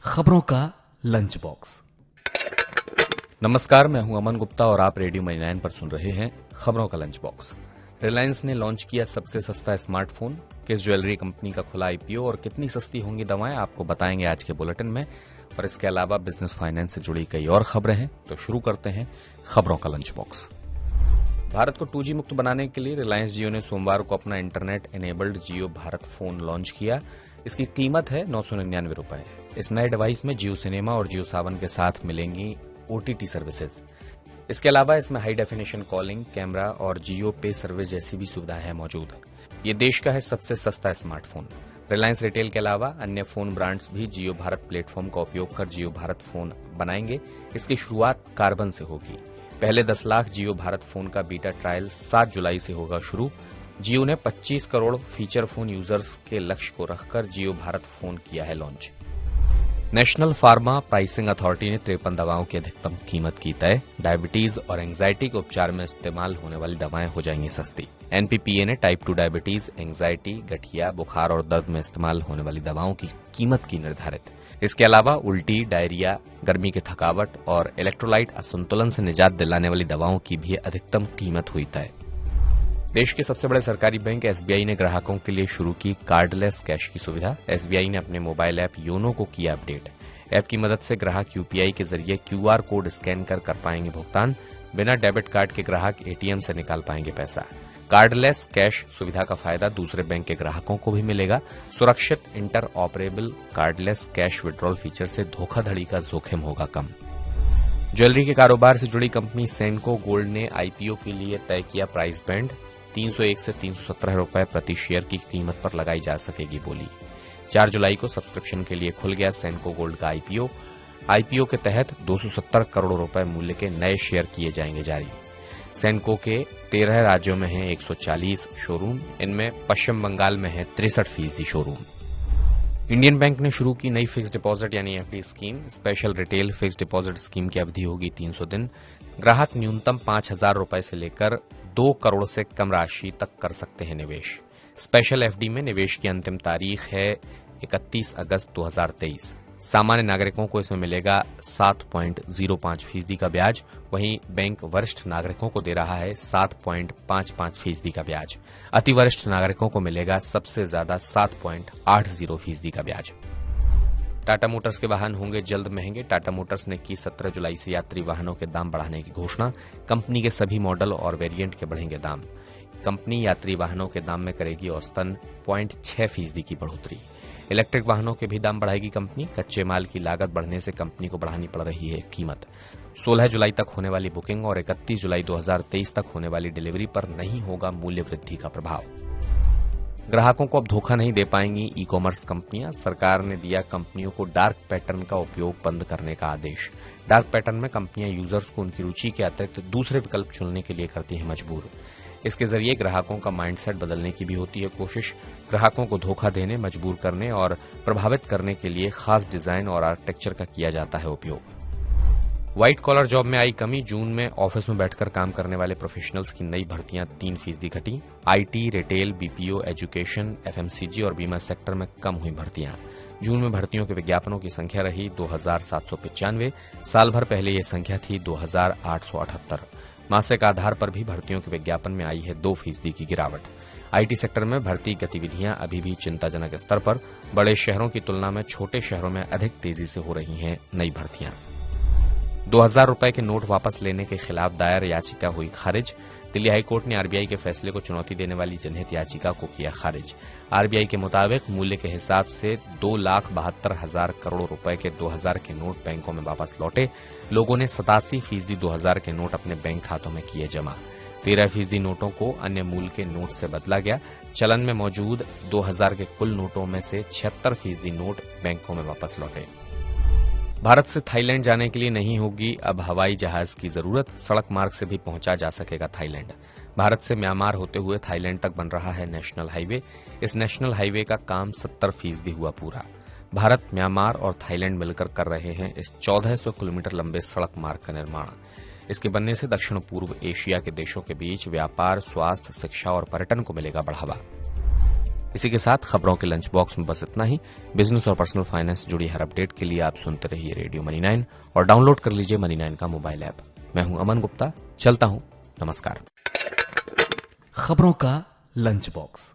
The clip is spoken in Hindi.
खबरों का लंच बॉक्स। नमस्कार, मैं हूं अमन गुप्ता और आप रेडियो 99 पर सुन रहे हैं खबरों का लंच बॉक्स। रिलायंस ने लॉन्च किया सबसे सस्ता स्मार्टफोन, किस ज्वेलरी कंपनी का खुला आईपीओ और कितनी सस्ती होंगी दवाएं, आपको बताएंगे आज के बुलेटिन में। और इसके अलावा बिजनेस फाइनेंस से जुड़ी कई और खबरें हैं, तो शुरू करते हैं खबरों का लंच बॉक्स। भारत को 2G मुक्त बनाने के लिए रिलायंस जियो ने सोमवार को अपना इंटरनेट एनेबल्ड जियो भारत फोन लॉन्च किया। इसकी कीमत है 999 रुपए। इस नए डिवाइस में जियो सिनेमा और जियो सावन के साथ मिलेंगी OTT सर्विसेज। इसके अलावा इसमें हाई डेफिनेशन कॉलिंग, कैमरा और जियो पे सर्विस जैसी भी सुविधाएं मौजूद है। ये देश का है सबसे सस्ता स्मार्टफोन। रिलायंस रिटेल के अलावा अन्य फोन ब्रांड्स भी जियो भारत प्लेटफॉर्म का उपयोग कर जियो भारत फोन बनाएंगे। इसकी शुरुआत कार्बन से होगी। पहले 10 लाख जियो भारत फोन का बीटा ट्रायल 7 जुलाई से होगा शुरू। जियो ने 25 करोड़ फीचर फोन यूजर्स के लक्ष्य को रखकर जियो भारत फोन किया है launch. National pharma pricing authority ने 53 दवाओं की अधिकतम कीमत की तय। डायबिटीज और एंग्जाइटी के उपचार में इस्तेमाल होने वाली दवाएं हो जाएंगी सस्ती। एनपीपीए ने टाइप 2 डायबिटीज, एंग्जाइटी, गठिया, बुखार और दर्द में इस्तेमाल होने वाली दवाओं की कीमत की निर्धारित। इसके अलावा उल्टी, डायरिया, गर्मी की थकावट और इलेक्ट्रोलाइट असंतुलन से निजात दिलाने वाली दवाओं की भी अधिकतम कीमत हुई तय। देश के सबसे बड़े सरकारी बैंक एसबीआई ने ग्राहकों के लिए शुरू की कार्डलेस कैश की सुविधा। एसबीआई ने अपने मोबाइल ऐप योनो को किया अपडेट। ऐप की मदद से ग्राहक यूपीआई के जरिए क्यूआर कोड स्कैन कर पाएंगे भुगतान। बिना डेबिट कार्ड के ग्राहक एटीएम से निकाल पाएंगे पैसा। कार्डलेस कैश सुविधा का फायदा दूसरे बैंक के ग्राहकों को भी मिलेगा। सुरक्षित inter operable cardless cash withdrawal feature से धोखाधड़ी का जोखिम होगा कम। ज्वेलरी के कारोबार से जुड़ी कंपनी सेनको गोल्ड ने आईपीओ के लिए तय किया प्राइस बैंड। 301 से 317 रुपए प्रति शेयर की कीमत पर लगाई जा सकेगी बोली। 4 जुलाई को सब्सक्रिप्शन के लिए खुल गया सेनको गोल्ड का आईपीओ। आईपीओ के तहत 270 करोड़ रुपए मूल्य के नए शेयर किए जाएंगे जारी। सेनको के 13 राज्यों में हैं 140 शोरूम। इनमें पश्चिम बंगाल में है 63% शोरूम। इंडियन बैंक ने शुरू की नई फिक्स डिपॉजिट यानी FD scheme. Special retail fix deposit scheme की अवधि होगी 300 दिन। ग्राहक न्यूनतम 5,000 रुपए से लेकर 2 करोड़ से कम राशि तक कर सकते हैं निवेश। स्पेशल एफडी में निवेश की अंतिम तारीख है 31 अगस्त 2023। सामान्य नागरिकों को इसमें मिलेगा 7.05% का ब्याज। वहीं बैंक वरिष्ठ नागरिकों को दे रहा है 7.55% का ब्याज। अति वरिष्ठ नागरिकों को मिलेगा सबसे ज्यादा 7.80% का ब्याज। टाटा मोटर्स के वाहन होंगे जल्द महंगे। टाटा मोटर्स ने की 17 जुलाई से यात्री वाहनों के दाम बढ़ाने की घोषणा। कंपनी के सभी मॉडल और वेरिएंट के बढ़ेंगे दाम। कंपनी यात्री वाहनों के दाम में करेगी औसतन 0.6% की बढ़ोतरी। इलेक्ट्रिक वाहनों के भी दाम बढ़ाएगी कंपनी। कच्चे माल की लागत बढ़ने से कंपनी को बढ़ानी पड़ रही है कीमत। 16 जुलाई तक होने वाली बुकिंग और 31 जुलाई 2023 तक होने वाली डिलीवरी पर नहीं होगा मूल्य वृद्धि का प्रभाव। ग्राहकों को अब धोखा नहीं दे पाएंगी ई कॉमर्स कंपनियां। सरकार ने दिया कंपनियों को डार्क पैटर्न का उपयोग बंद करने का आदेश। डार्क पैटर्न में कंपनियां यूजर्स को उनकी रुचि के अतिरिक्त दूसरे विकल्प चुनने के लिए करती हैं मजबूर। इसके जरिए ग्राहकों का माइंडसेट बदलने की भी होती है कोशिश। ग्राहकों को धोखा देने, मजबूर करने और प्रभावित करने के लिए खास डिजाइन और आर्किटेक्चर का किया जाता है उपयोग। व्हाइट कॉलर जॉब में आई कमी। जून में ऑफिस में बैठकर काम करने वाले प्रोफेशनल्स की नई भर्तियां 3% घटी। IT, retail, BPO, education, FMCG और बीमा सेक्टर में कम हुई भर्तियां। जून में भर्तियों के विज्ञापनों की संख्या रही 2795। साल भर पहले यह संख्या थी 2878। मासिक आधार पर भी भर्तियों के विज्ञापन में आई है 2% की गिरावट। आईटी सेक्टर में भर्ती गतिविधियां अभी भी चिंताजनक स्तर पर। बड़े शहरों की तुलना में छोटे शहरों में अधिक तेजी से हो रही हैं नई भर्तियां। 2000 रुपए के नोट वापस लेने के खिलाफ दायर याचिका हुई खारिज। दिल्ली हाईकोर्ट ने आरबीआई के फैसले को चुनौती देने वाली जनहित याचिका को किया खारिज। आरबीआई के मुताबिक मूल्य के हिसाब से 2,72,000 करोड़ रुपए के 2000 के नोट बैंकों में वापस लौटे। लोगों ने 87% 2000 के नोट अपने बैंक खातों में किए जमा। 13% नोटों को अन्य मूल्य के नोट से बदला गया। चलन में मौजूद 2000 के कुल नोटों में से 76% नोट बैंकों में वापस लौटे। भारत से थाईलैंड जाने के लिए नहीं होगी अब हवाई जहाज की जरूरत। सड़क मार्ग से भी पहुंचा जा सकेगा थाईलैंड। भारत से म्यांमार होते हुए थाईलैंड तक बन रहा है नेशनल हाईवे। इस नेशनल हाईवे का काम 70% हुआ पूरा। भारत, म्यांमार और थाईलैंड मिलकर कर रहे हैं इस 1400 किलोमीटर लंबे सड़क मार्ग का निर्माण। इसके बनने से दक्षिण पूर्व एशिया के देशों के बीच व्यापार, स्वास्थ्य, शिक्षा और पर्यटन को मिलेगा बढ़ावा। इसी के साथ खबरों के लंच बॉक्स में बस इतना ही। बिजनेस और पर्सनल फाइनेंस से जुड़ी हर अपडेट के लिए आप सुनते रहिए रेडियो मनी 9 और डाउनलोड कर लीजिए मनी 9 का मोबाइल ऐप। मैं हूं अमन गुप्ता, चलता हूं, नमस्कार। खबरों का लंच बॉक्स।